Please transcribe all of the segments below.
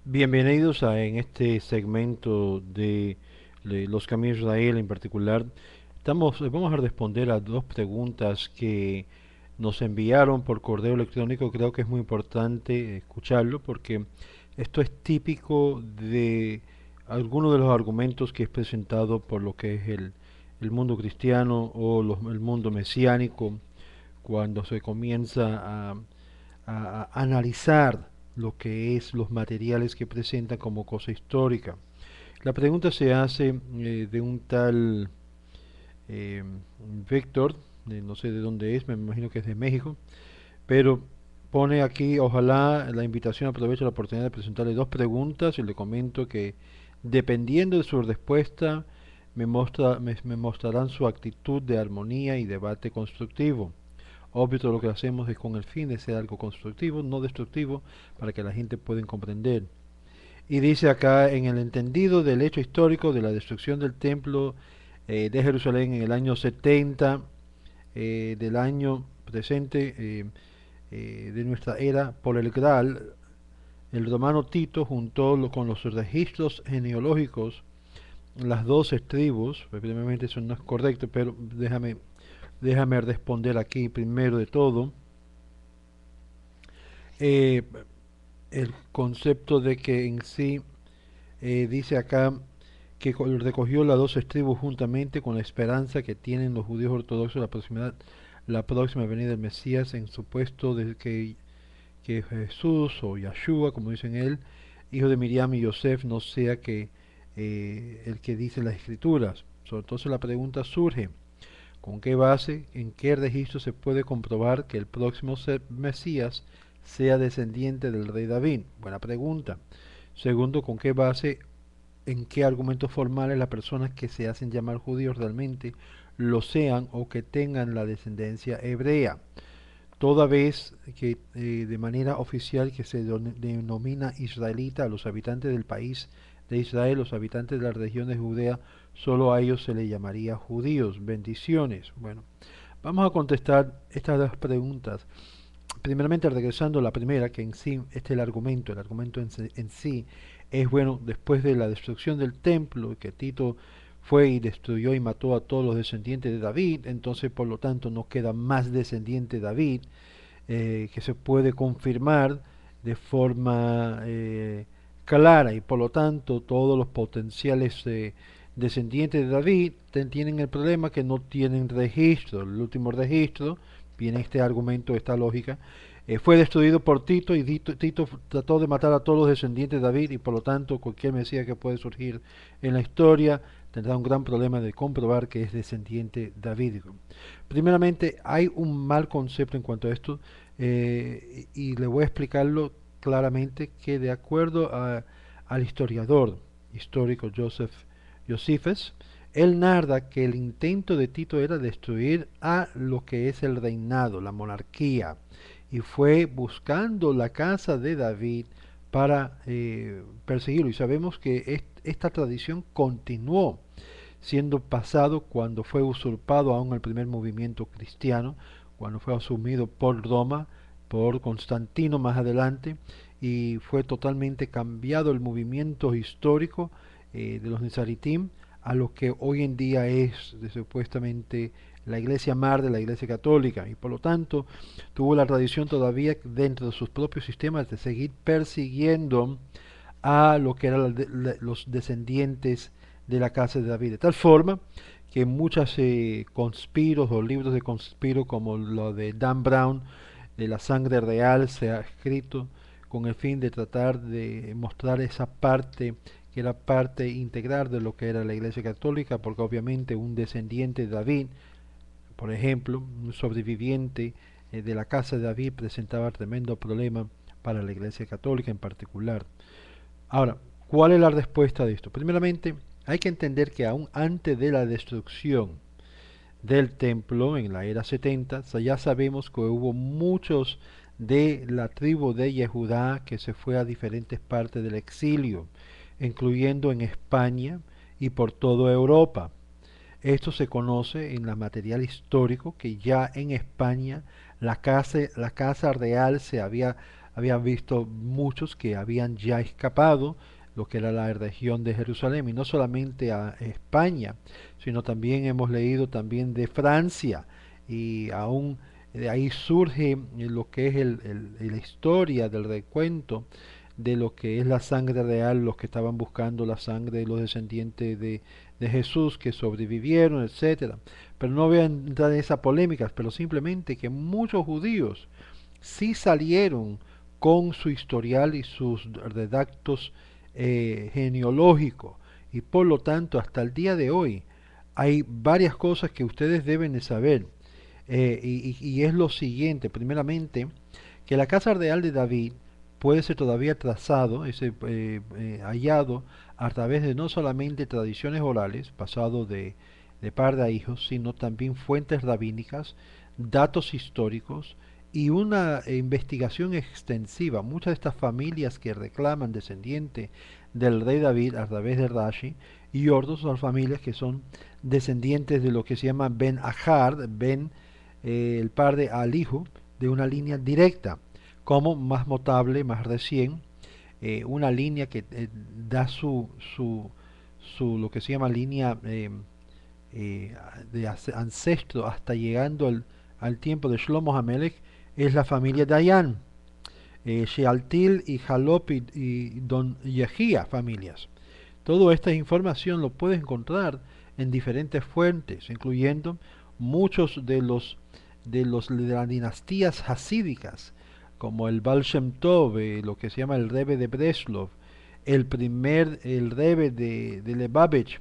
Bienvenidos en este segmento de los caminos de Israel en particular. Vamos a responder a dos preguntas que nos enviaron por correo electrónico. Creo que es muy importante escucharlo porque esto es típico de algunos de los argumentos que es presentado por lo que es el mundo cristiano o el mundo mesiánico cuando se comienza a analizar lo que es los materiales que presentan como cosa histórica. La pregunta se hace de un tal eh, Víctor, no sé de dónde es, me imagino que es de México, pero pone aquí, ojalá la invitación aproveche la oportunidad de presentarle dos preguntas y le comento que dependiendo de su respuesta me mostrarán su actitud de armonía y debate constructivo. Obvio, todo lo que hacemos es con el fin de ser algo constructivo, no destructivo, para que la gente pueda comprender. Y dice acá, en el entendido del hecho histórico de la destrucción del templo de Jerusalén en el año 70 del año presente de nuestra era por el Graal, el romano Tito juntó con los registros genealógicos las 12 tribus. Evidentemente eso no es correcto, pero déjame responder aquí primero de todo. Eh, el concepto de que en sí dice acá que recogió las 12 tribus juntamente con la esperanza que tienen los judíos ortodoxos la próxima venida del Mesías en supuesto de que Jesús o Yahshua, como dicen él, hijo de Miriam y Yosef, no sea que el que dice las escrituras. Entonces la pregunta surge, ¿con qué base, en qué registro se puede comprobar que el próximo Mesías sea descendiente del rey David? Buena pregunta. Segundo, ¿con qué base, en qué argumentos formales las personas que se hacen llamar judíos realmente lo sean o que tengan la descendencia hebrea? Toda vez que de manera oficial que se denomina israelita a los habitantes del país de Israel, los habitantes de la región de Judea, solo a ellos se les llamaría judíos. Bendiciones. Bueno, vamos a contestar estas dos preguntas. Primeramente, regresando a la primera, que en sí, este es el argumento en sí es bueno, después de la destrucción del templo, que Tito fue y destruyó y mató a todos los descendientes de David, entonces por lo tanto no queda más descendiente de David, que se puede confirmar de forma clara, y por lo tanto todos los potenciales descendientes de David tienen el problema que no tienen registro. El último registro, viene este argumento, esta lógica, fue destruido por Tito, y Tito trató de matar a todos los descendientes de David, y por lo tanto cualquier mesías que puede surgir en la historia tendrá un gran problema de comprobar que es descendiente davídico. Primeramente, hay un mal concepto en cuanto a esto, y le voy a explicarlo claramente, que de acuerdo al historiador histórico Josephus, él narra que el intento de Tito era destruir a lo que es el reinado, la monarquía, y fue buscando la casa de David para perseguirlo. Y sabemos que esta tradición continuó siendo pasado cuando fue usurpado aún el primer movimiento cristiano, cuando fue asumido por Roma, por Constantino más adelante, y fue totalmente cambiado el movimiento histórico de los Nizaritim a lo que hoy en día es supuestamente la iglesia madre de la iglesia católica, y por lo tanto tuvo la tradición todavía dentro de sus propios sistemas de seguir persiguiendo a lo que eran los descendientes de la casa de David, de tal forma que muchas conspiros o libros de conspiro como lo de Dan Brown de la sangre real se ha escrito con el fin de tratar de mostrar esa parte que era parte integral de lo que era la Iglesia Católica, porque obviamente un descendiente de David, por ejemplo, un sobreviviente de la casa de David, presentaba tremendo problema para la Iglesia Católica en particular. Ahora, ¿cuál es la respuesta de esto? Primeramente, hay que entender que aún antes de la destrucción del templo en la era 70, ya sabemos que hubo muchos de la tribu de Yehudá que se fue a diferentes partes del exilio, incluyendo en España y por toda Europa. Esto se conoce en la material histórico que ya en España la casa real se había habían visto muchos que habían ya escapado lo que era la región de Jerusalén, y no solamente a España, sino también hemos leído también de Francia, y aún de ahí surge lo que es la historia del recuento de lo que es la sangre real, los que estaban buscando la sangre de los descendientes de Jesús que sobrevivieron, etcétera. Pero no voy a entrar en esas polémicas, pero simplemente que muchos judíos sí salieron con su historial y sus redactos genealógicos, y por lo tanto hasta el día de hoy hay varias cosas que ustedes deben de saber, y es lo siguiente: primeramente, que la casa real de David puede ser todavía trazado, hallado a través de no solamente tradiciones orales, pasado de padre a hijos, sino también fuentes rabínicas, datos históricos y una investigación extensiva. Muchas de estas familias que reclaman descendiente del rey David a través de Rashi, y otras son familias que son descendientes de lo que se llama Ben Ahar, el padre al hijo, de una línea directa, como más notable, más recién, una línea que da lo que se llama línea de ancestro hasta llegando al tiempo de Shlomo Hamelech, es la familia Dayan, Shealtil y Jalop y Don Yehía familias. Toda esta información lo puedes encontrar en diferentes fuentes, incluyendo muchos de las dinastías hasídicas, como el Baal Shem Tov, lo que se llama el Rebbe de Breslov, el Rebbe de Lubavitch.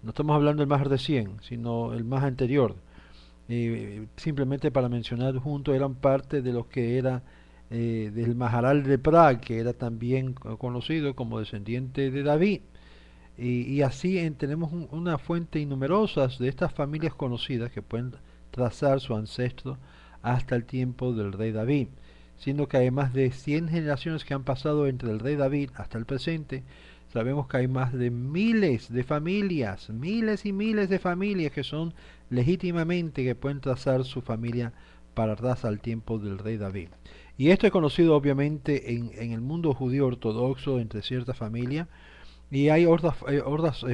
No estamos hablando del más recién, sino el más anterior. Simplemente para mencionar juntos, eran parte de lo que era del Maharal de Praga, que era también conocido como descendiente de David. Y así tenemos una fuente y numerosas de estas familias conocidas que pueden trazar su ancestro hasta el tiempo del rey David, siendo que hay más de 100 generaciones que han pasado entre el rey David hasta el presente. Sabemos que hay más de miles de familias, miles y miles de familias que son legítimamente que pueden trazar su familia para atrás al tiempo del rey David. Y esto es conocido obviamente en el mundo judío ortodoxo entre ciertas familias, y hay otras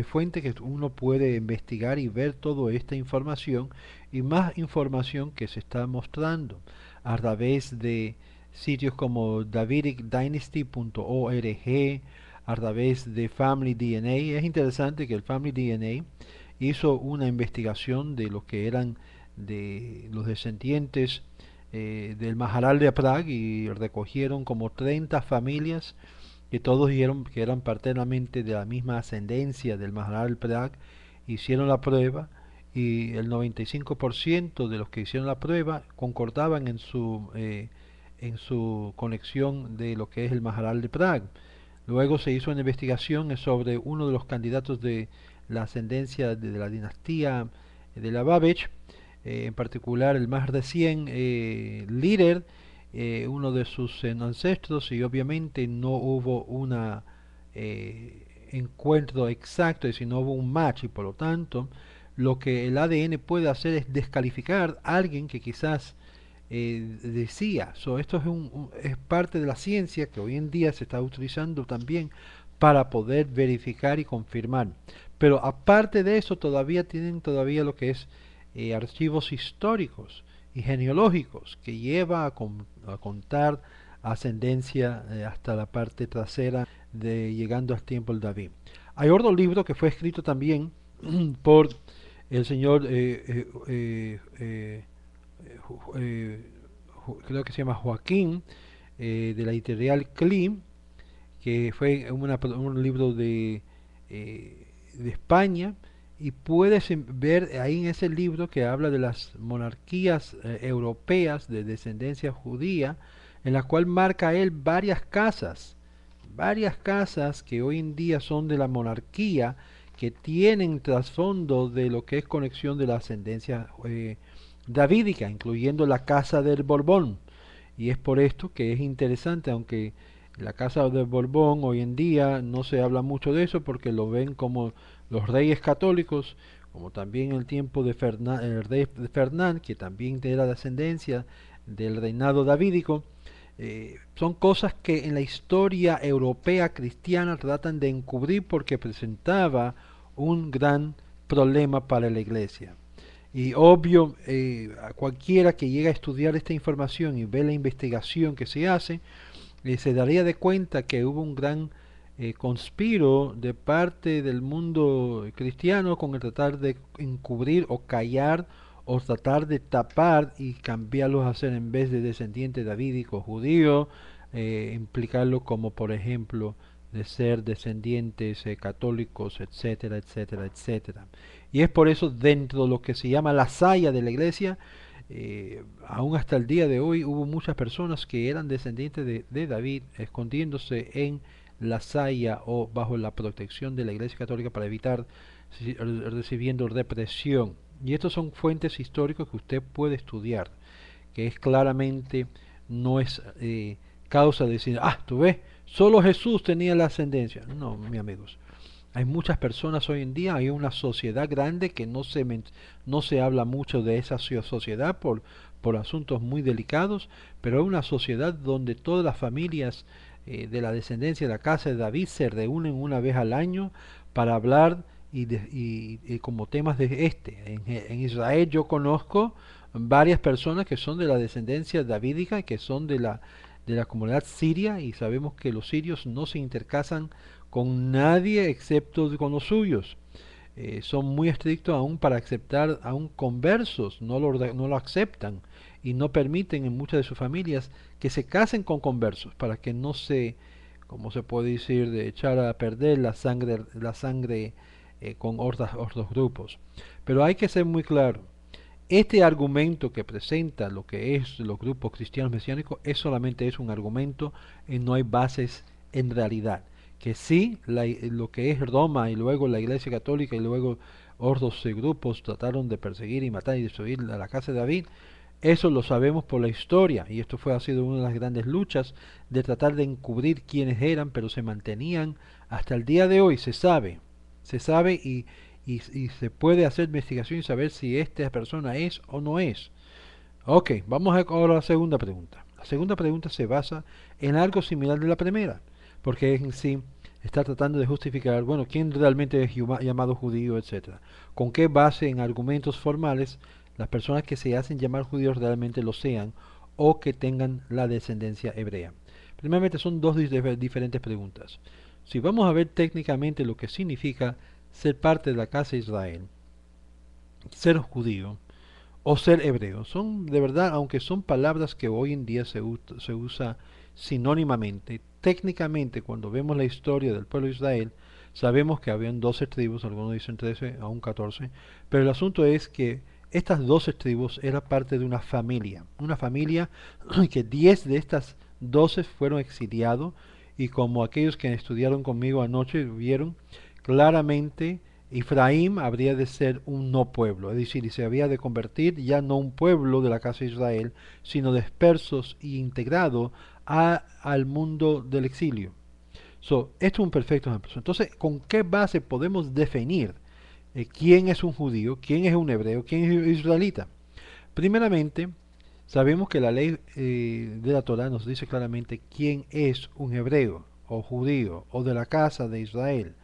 fuentes que uno puede investigar y ver toda esta información y más información que se está mostrando a través de sitios como davidicdynasty.org, a través de Family DNA. Es interesante que el Family DNA hizo una investigación de lo que eran de los descendientes del Maharal de Prague, y recogieron como 30 familias que todos dijeron que eran paternamente de la misma ascendencia del Maharal Prague. Hicieron la prueba y el 95% de los que hicieron la prueba concordaban en su conexión de lo que es el Maharal de Prague. Luego se hizo una investigación sobre uno de los candidatos de la ascendencia de la dinastía de la Babech, en particular el más recién líder, uno de sus ancestros, y obviamente no hubo un encuentro exacto, es decir, no hubo un match, y por lo tanto lo que el ADN puede hacer es descalificar a alguien que quizás decía. Esto es parte de la ciencia que hoy en día se está utilizando también para poder verificar y confirmar. Pero aparte de eso, tienen todavía lo que es archivos históricos y genealógicos que lleva a contar ascendencia hasta la parte trasera de llegando al tiempo del David. Hay otro libro que fue escrito también por el señor creo que se llama Joaquín, de la editorial Klim, que fue un libro de España, y puedes ver ahí en ese libro que habla de las monarquías europeas de descendencia judía, en la cual marca él varias casas que hoy en día son de la monarquía, que tienen trasfondo de lo que es conexión de la ascendencia davídica, incluyendo la casa del Borbón. Y es por esto que es interesante, aunque la casa del Borbón hoy en día no se habla mucho de eso porque lo ven como los reyes católicos, como también en el tiempo de el rey Fernán, que también era de ascendencia del reinado davídico. Son cosas que en la historia europea cristiana tratan de encubrir porque presentaba un gran problema para la iglesia. Y obvio, a cualquiera que llegue a estudiar esta información y ve la investigación que se hace, se daría de cuenta que hubo un gran conspiro de parte del mundo cristiano con el tratar de encubrir o callar o tratar de tapar y cambiarlos a ser, en vez de descendiente davídico judío, implicarlo como, por ejemplo, de ser descendientes católicos, etcétera, etcétera, etcétera. Y es por eso, dentro de lo que se llama la saya de la iglesia, aún hasta el día de hoy hubo muchas personas que eran descendientes de David escondiéndose en la saya o bajo la protección de la Iglesia Católica para evitar recibiendo represión. Y estos son fuentes históricas que usted puede estudiar, que es claramente, no es causa de decir, ah, tú ves, solo Jesús tenía la ascendencia. No, mis amigos. Hay muchas personas hoy en día, hay una sociedad grande que no se habla mucho de esa sociedad por asuntos muy delicados, pero hay una sociedad donde todas las familias de la descendencia de la casa de David se reúnen una vez al año para hablar y como temas de En Israel yo conozco varias personas que son de la descendencia davídica, que son de la comunidad siria, y sabemos que los sirios no se intercasan con nadie excepto con los suyos. Son muy estrictos aún para aceptar aún conversos, no lo aceptan y no permiten en muchas de sus familias que se casen con conversos para que no se, como se puede decir, de echar a perder la sangre con otros grupos. Pero hay que ser muy claro, este argumento que presenta lo que es los grupos cristianos mesiánicos es solamente es un argumento y no hay bases en realidad. Que sí, lo que es Roma y luego la Iglesia Católica y luego otros grupos trataron de perseguir y matar y destruir a la casa de David, eso lo sabemos por la historia y esto ha sido una de las grandes luchas de tratar de encubrir quiénes eran, pero se mantenían hasta el día de hoy, se sabe y se puede hacer investigación y saber si esta persona es o no es. Ok, vamos ahora a la segunda pregunta. La segunda pregunta se basa en algo similar de la primera, porque en sí está tratando de justificar, bueno, quién realmente es llamado judío, etcétera. ¿Con qué base en argumentos formales las personas que se hacen llamar judíos realmente lo sean o que tengan la descendencia hebrea? Primeramente son dos diferentes preguntas. Si vamos a ver técnicamente lo que significa ser parte de la casa de Israel, ser judío o ser hebreo, son de verdad, aunque son palabras que hoy en día se usa sinónimamente, técnicamente cuando vemos la historia del pueblo de Israel, sabemos que habían 12 tribus, algunos dicen 13, aún 14, pero el asunto es que estas 12 tribus eran parte de una familia que 10 de estas 12 fueron exiliados y como aquellos que estudiaron conmigo anoche vieron, claramente Efraín habría de ser un no pueblo, es decir, y se había de convertir ya no un pueblo de la casa de Israel, sino dispersos e integrados al mundo del exilio. Esto es un perfecto ejemplo. Entonces, ¿con qué base podemos definir quién es un judío, quién es un hebreo, quién es un israelita? Primeramente, sabemos que la ley de la Torah nos dice claramente quién es un hebreo o judío o de la casa de Israel.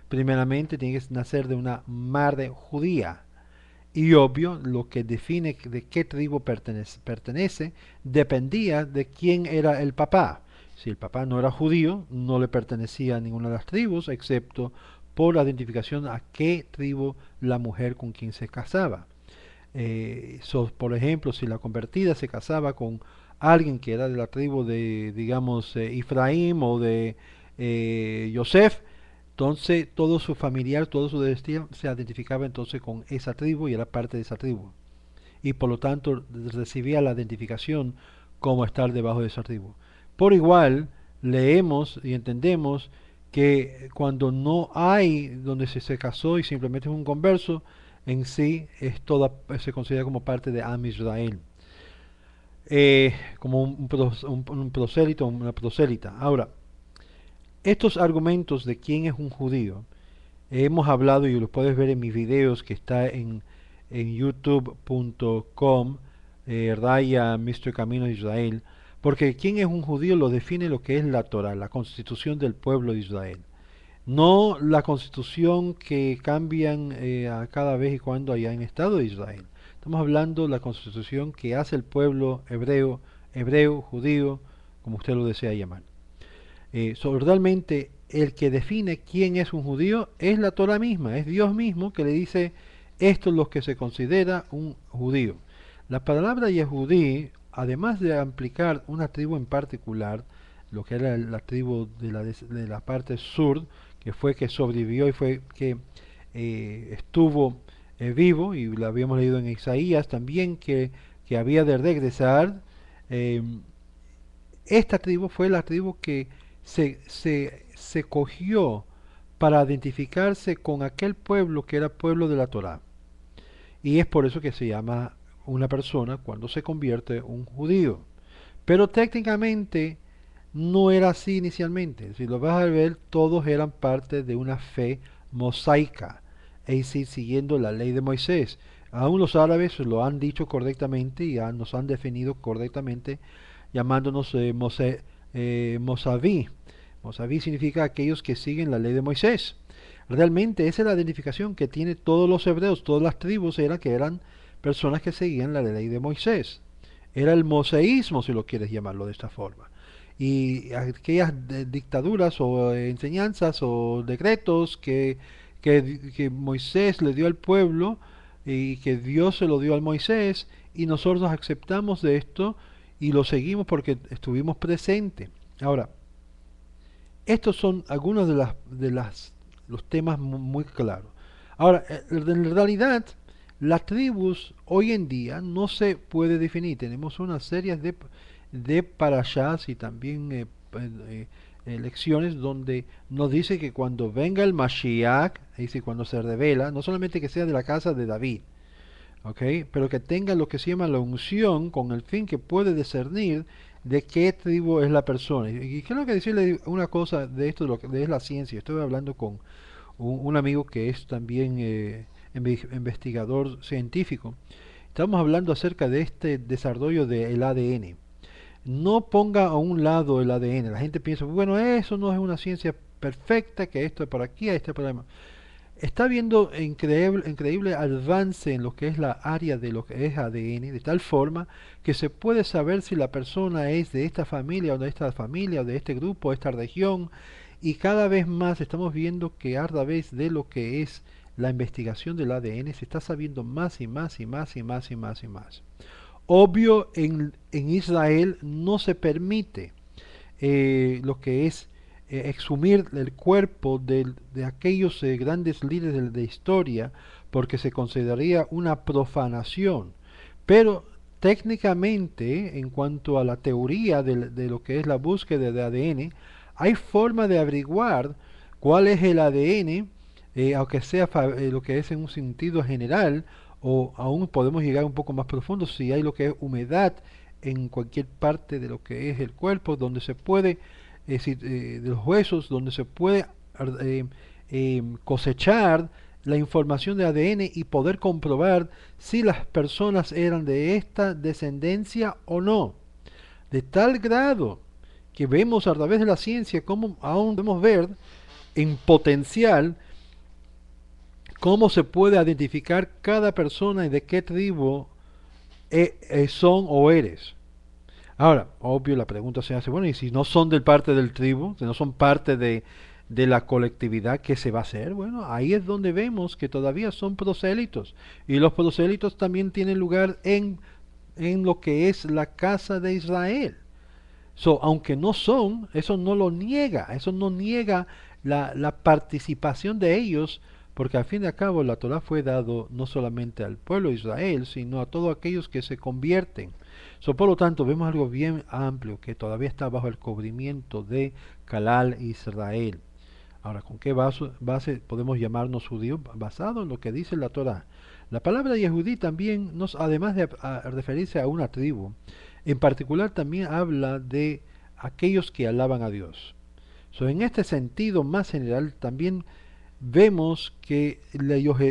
Primeramente tiene que nacer de una madre judía. Y obvio, lo que define de qué tribu pertenece dependía de quién era el papá. Si el papá no era judío, no le pertenecía a ninguna de las tribus, excepto por la identificación a qué tribu la mujer con quien se casaba. Por ejemplo, si la convertida se casaba con alguien que era de la tribu de, digamos, Efraín o de Yosef, entonces todo su familiar, todo su destino se identificaba entonces con esa tribu y era parte de esa tribu. Y por lo tanto recibía la identificación como estar debajo de esa tribu. Por igual, leemos y entendemos que cuando no hay donde se casó y simplemente es un converso, en sí se considera como parte de Am Israel, como un prosélito, una prosélita. Ahora, estos argumentos de quién es un judío, hemos hablado y lo puedes ver en mis videos que está en youtube.com raya Mr. Camino de Israel, Porque quién es un judío lo define lo que es la Torah, la constitución del pueblo de Israel. No la constitución que cambian a cada vez y cuando allá en el Estado de Israel. Estamos hablando de la constitución que hace el pueblo hebreo, judío, como usted lo desea llamar. Realmente el que define quién es un judío es la Torah misma, es Dios mismo que le dice esto es lo que se considera un judío. La palabra Yehudí, además de implicar una tribu en particular, lo que era la tribu de la parte sur, que fue que sobrevivió y fue que estuvo vivo, y lo habíamos leído en Isaías también, que había de regresar. eh, Esta tribu fue la tribu que se cogió para identificarse con aquel pueblo que era pueblo de la Torá. Y es por eso que se llama una persona cuando se convierte un judío. Pero técnicamente no era así inicialmente. Si lo vas a ver, todos eran parte de una fe mosaica, es decir, siguiendo la ley de Moisés. Aún los árabes lo han dicho correctamente y nos han definido correctamente llamándonos Mosaví. Mosaví significa aquellos que siguen la ley de Moisés. Realmente esa es la identificación que tiene todos los hebreos, todas las tribus eran que eran personas que seguían la ley de Moisés. Era el moseísmo, si lo quieres llamarlo de esta forma. Y aquellas dictaduras o enseñanzas o decretos que Moisés le dio al pueblo y que Dios se lo dio al Moisés y nosotros aceptamos de esto y lo seguimos porque estuvimos presentes. Ahora, estos son algunos de los temas muy claros. Ahora, en realidad, las tribus hoy en día no se puede definir. Tenemos una serie de parashas y también lecciones donde nos dice que cuando venga el Mashiach, es decir, cuando se revela, no solamente que sea de la casa de David, ¿ok? Pero que tenga lo que se llama la unción con el fin que puede discernir de qué tribu es la persona. Y quiero que decirle una cosa de esto, de lo que es la ciencia. Estoy hablando con un amigo que es también investigador científico. Estamos hablando acerca de este desarrollo del ADN. No ponga a un lado el ADN. La gente piensa, bueno, eso no es una ciencia perfecta, que esto es por aquí, este es por allá. Está viendo increíble avance en lo que es la área de lo que es ADN, de tal forma que se puede saber si la persona es de esta familia o de esta familia o de este grupo, esta región, y cada vez más estamos viendo que a través de lo que es la investigación del ADN se está sabiendo más y más y más y más y más y más. Obvio, en Israel no se permite lo que es exhumir el cuerpo de aquellos grandes líderes de historia porque se consideraría una profanación. Pero técnicamente, en cuanto a la teoría de lo que es la búsqueda de ADN, hay forma de averiguar cuál es el ADN, aunque sea lo que es en un sentido general, o aún podemos llegar un poco más profundo si hay lo que es humedad en cualquier parte de lo que es el cuerpo, donde se puede de los huesos, donde se puede eh, cosechar la información de ADN y poder comprobar si las personas eran de esta descendencia o no. De tal grado que vemos a través de la ciencia cómo aún podemos ver en potencial cómo se puede identificar cada persona y de qué tribu son o eres. Ahora, obvio, la pregunta se hace, bueno, y si no son del parte del tribu, si no son parte de la colectividad, ¿qué se va a hacer? Bueno, ahí es donde vemos que todavía son prosélitos. Y los prosélitos también tienen lugar en lo que es la casa de Israel. Aunque no son, eso no niega la participación de ellos, porque al fin y al cabo la Torah fue dado no solamente al pueblo de Israel, sino a todos aquellos que se convierten. Por lo tanto, vemos algo bien amplio que todavía está bajo el cubrimiento de Calal Israel. Ahora, ¿con qué base podemos llamarnos judíos? Basado en lo que dice la Torah. La palabra Yehudí también, además de referirse a una tribu, en particular también habla de aquellos que alaban a Dios. En este sentido más general también vemos que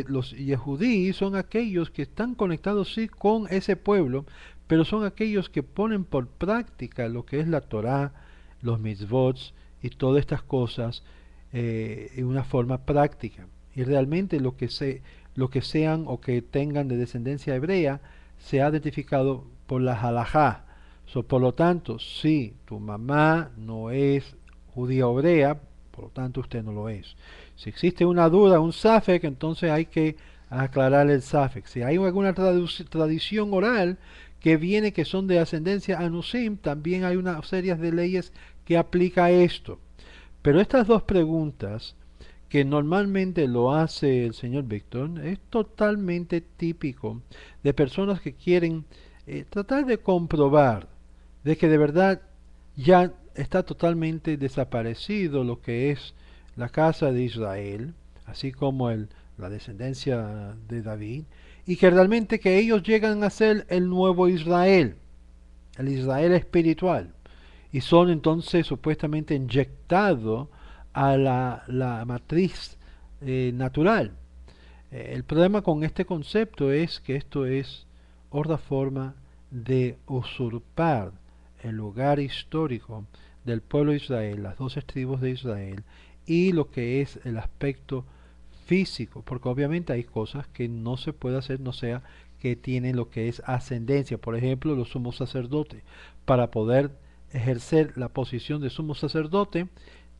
los Yehudí son aquellos que están conectados sí con ese pueblo, pero son aquellos que ponen por práctica lo que es la Torá, los mitzvot y todas estas cosas en una forma práctica. Y realmente lo que sean o que tengan de descendencia hebrea se ha identificado por la halajá. Por lo tanto, si tu mamá no es judía o hebrea, por lo tanto usted no lo es. Si existe una duda, un safek, entonces hay que aclarar el safek. Si hay alguna tradición oral que viene que son de ascendencia anusim, también hay una serie de leyes que aplica esto. Pero estas dos preguntas, que normalmente lo hace el señor Víctor, es totalmente típico de personas que quieren tratar de comprobar de que de verdad ya está totalmente desaparecido lo que es la casa de Israel, así como la descendencia de David, y que realmente que ellos llegan a ser el nuevo Israel, el Israel espiritual, y son entonces supuestamente inyectados a la matriz natural. El problema con este concepto es que esto es otra forma de usurpar el lugar histórico del pueblo de Israel, las 12 tribus de Israel, y lo que es el aspecto físico, porque obviamente hay cosas que no se puede hacer, no sea que tienen lo que es ascendencia, por ejemplo, los sumos sacerdotes. Para poder ejercer la posición de sumo sacerdote,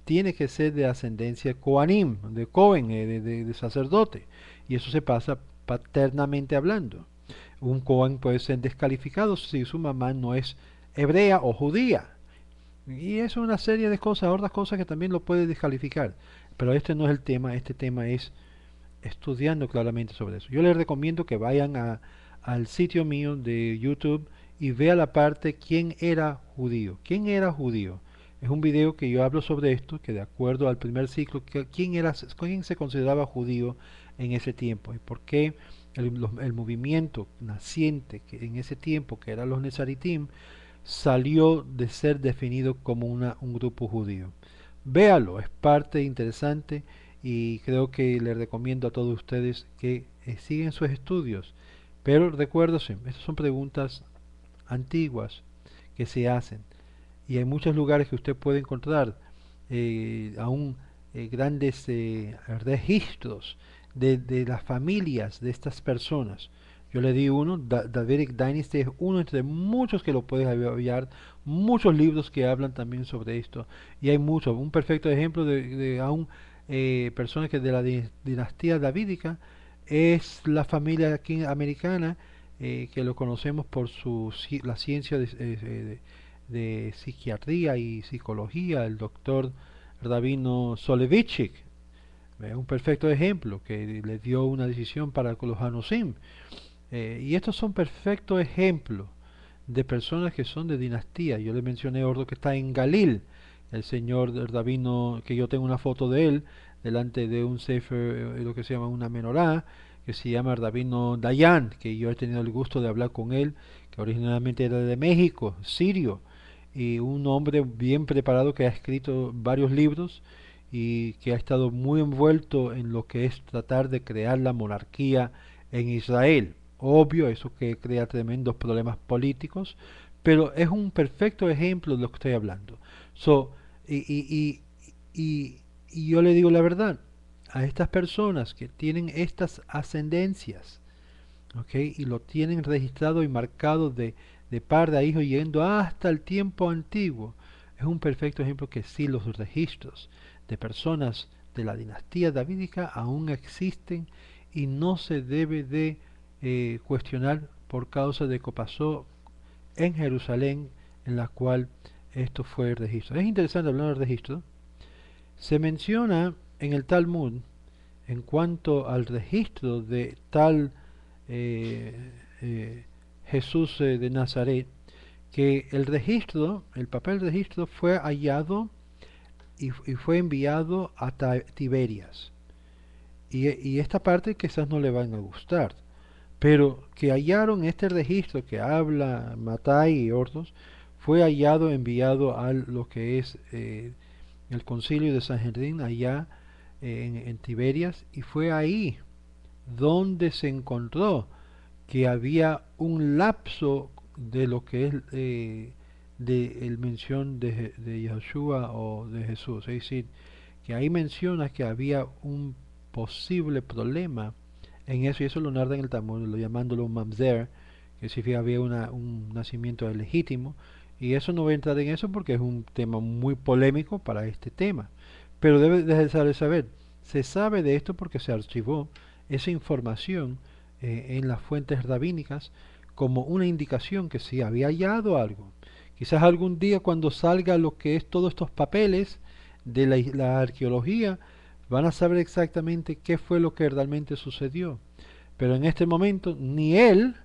tiene que ser de ascendencia Koanim, de Cohen, de sacerdote, y eso se pasa paternamente hablando. Un Cohen puede ser descalificado si su mamá no es hebrea o judía. Y eso es una serie de cosas, otras cosas que también lo puede descalificar. Pero este no es el tema, este tema es estudiando claramente sobre eso. Yo les recomiendo que vayan al sitio mío de YouTube y vea la parte quién era judío. ¿Quién era judío? Es un video que yo hablo sobre esto, que de acuerdo al primer ciclo, quién se consideraba judío en ese tiempo y por qué el movimiento naciente que en ese tiempo, que eran los Nezaritim, salió de ser definido como un grupo judío. Véalo, es parte interesante y creo que les recomiendo a todos ustedes que sigan sus estudios. Pero recuérdense, estas son preguntas antiguas que se hacen y hay muchos lugares que usted puede encontrar aún grandes registros de las familias de estas personas. Yo le di uno, Davidic Dynasty es uno entre muchos que lo puedes hallar, muchos libros que hablan también sobre esto, y hay muchos. Un perfecto ejemplo de aún personas que de la dinastía davídica es la familia aquí americana, que lo conocemos por la ciencia de psiquiatría y psicología, el doctor Rabino Soloveitchik, un perfecto ejemplo que le dio una decisión para los Hanusim. Y estos son perfectos ejemplos de personas que son de dinastía. Yo le mencioné otro que está en Galil, el señor rabino, que yo tengo una foto de él, delante de un sefer, lo que se llama una menorá, que se llama Rabino Dayan, que yo he tenido el gusto de hablar con él, que originalmente era de México, sirio, y un hombre bien preparado que ha escrito varios libros y que ha estado muy envuelto en lo que es tratar de crear la monarquía en Israel. Obvio, eso que crea tremendos problemas políticos, pero es un perfecto ejemplo de lo que estoy hablando. So, y, y, y, y yo le digo la verdad, a estas personas que tienen estas ascendencias, ¿ok? Y lo tienen registrado y marcado de padre a hijo yendo hasta el tiempo antiguo, es un perfecto ejemplo que sí los registros de personas de la dinastía davídica aún existen y no se debe de cuestionar por causa de que pasó en Jerusalén, en la cual esto fue el registro. Es interesante hablar del registro. Se menciona en el Talmud, en cuanto al registro de tal eh, eh, Jesús de Nazaret, que el registro, el papel registro fue hallado y fue enviado a Tiberias. Y esta parte quizás no le van a gustar, pero que hallaron este registro que habla Matai y otros, fue hallado, enviado a lo que es el concilio de Sanhedrin allá en Tiberias, y fue ahí donde se encontró que había un lapso de lo que es de el mención de Yeshua o de Jesús. Es decir, que ahí menciona que había un posible problema en eso, y eso lo narra en el Talmud, lo llamándolo un mamzer, que significa había un nacimiento legítimo, y eso no voy a entrar en eso porque es un tema muy polémico para este tema. Pero debe de saber, se sabe de esto porque se archivó esa información en las fuentes rabínicas como una indicación que sí había hallado algo. Quizás algún día cuando salga lo que es todos estos papeles de la arqueología, van a saber exactamente qué fue lo que realmente sucedió. Pero en este momento ni él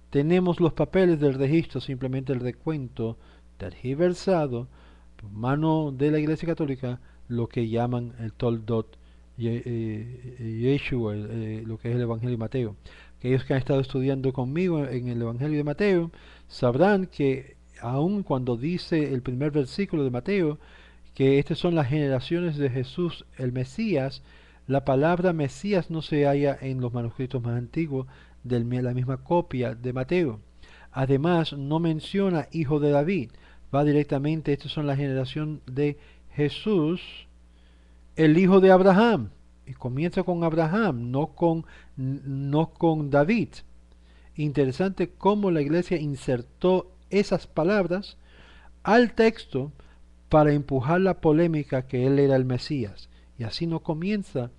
tenemos los papeles del registro, simplemente el recuento tergiversado por mano de la Iglesia Católica, lo que llaman el Toldot Yeshua, lo que es el Evangelio de Mateo. Aquellos que han estado estudiando conmigo en el Evangelio de Mateo sabrán que aun cuando dice el primer versículo de Mateo que estas son las generaciones de Jesús el Mesías, la palabra Mesías no se halla en los manuscritos más antiguos de la misma copia de Mateo. Además, no menciona hijo de David, va directamente, estas son la generación de Jesús, el hijo de Abraham, y comienza con Abraham, no con David. Interesante cómo la iglesia insertó esas palabras al texto para empujar la polémica que él era el Mesías. Y así no comienza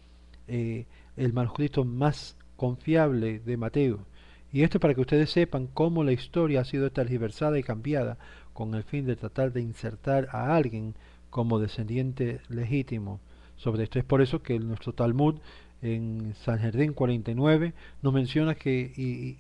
el manuscrito más confiable de Mateo. Y esto para que ustedes sepan cómo la historia ha sido tergiversada y cambiada con el fin de tratar de insertar a alguien como descendiente legítimo sobre esto. Es por eso que nuestro Talmud en Sanhedrin 49 nos menciona que,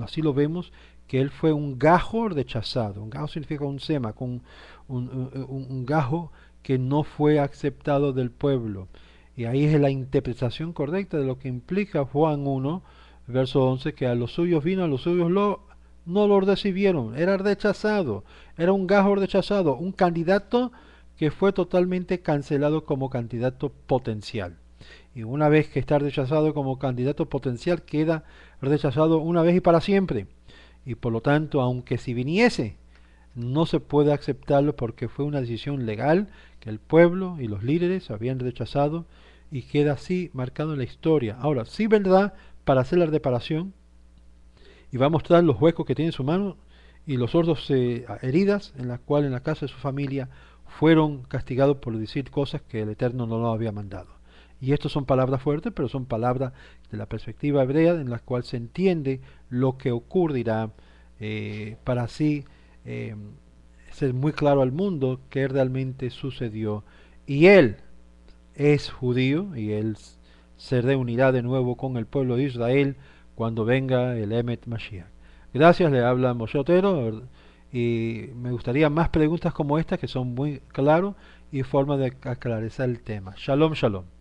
así lo vemos, que él fue un gajo rechazado. Un gajo significa un sema, con un gajo que no fue aceptado del pueblo. Y ahí es la interpretación correcta de lo que implica Juan 1, verso 11, que a los suyos vino, a los suyos no lo recibieron, era rechazado, era un gajo rechazado, un candidato que fue totalmente cancelado como candidato potencial. Y una vez que está rechazado como candidato potencial, queda rechazado una vez y para siempre. Y por lo tanto, aunque si viniese, no se puede aceptarlo porque fue una decisión legal que el pueblo y los líderes habían rechazado y queda así marcado en la historia. Ahora, sí vendrá para hacer la reparación y va a mostrar los huecos que tiene en su mano y los sordos heridas en las cuales en la casa de su familia fueron castigados por decir cosas que el Eterno no lo había mandado. Y estas son palabras fuertes, pero son palabras de la perspectiva hebrea en las cuales se entiende lo que ocurrirá para así eh, ser muy claro al mundo qué realmente sucedió. Y él es judío y él se reunirá de nuevo con el pueblo de Israel cuando venga el Emet Mashiach. Gracias, le habla Moshe Otero y me gustaría más preguntas como estas que son muy claras y forma de aclarecer el tema. Shalom, shalom.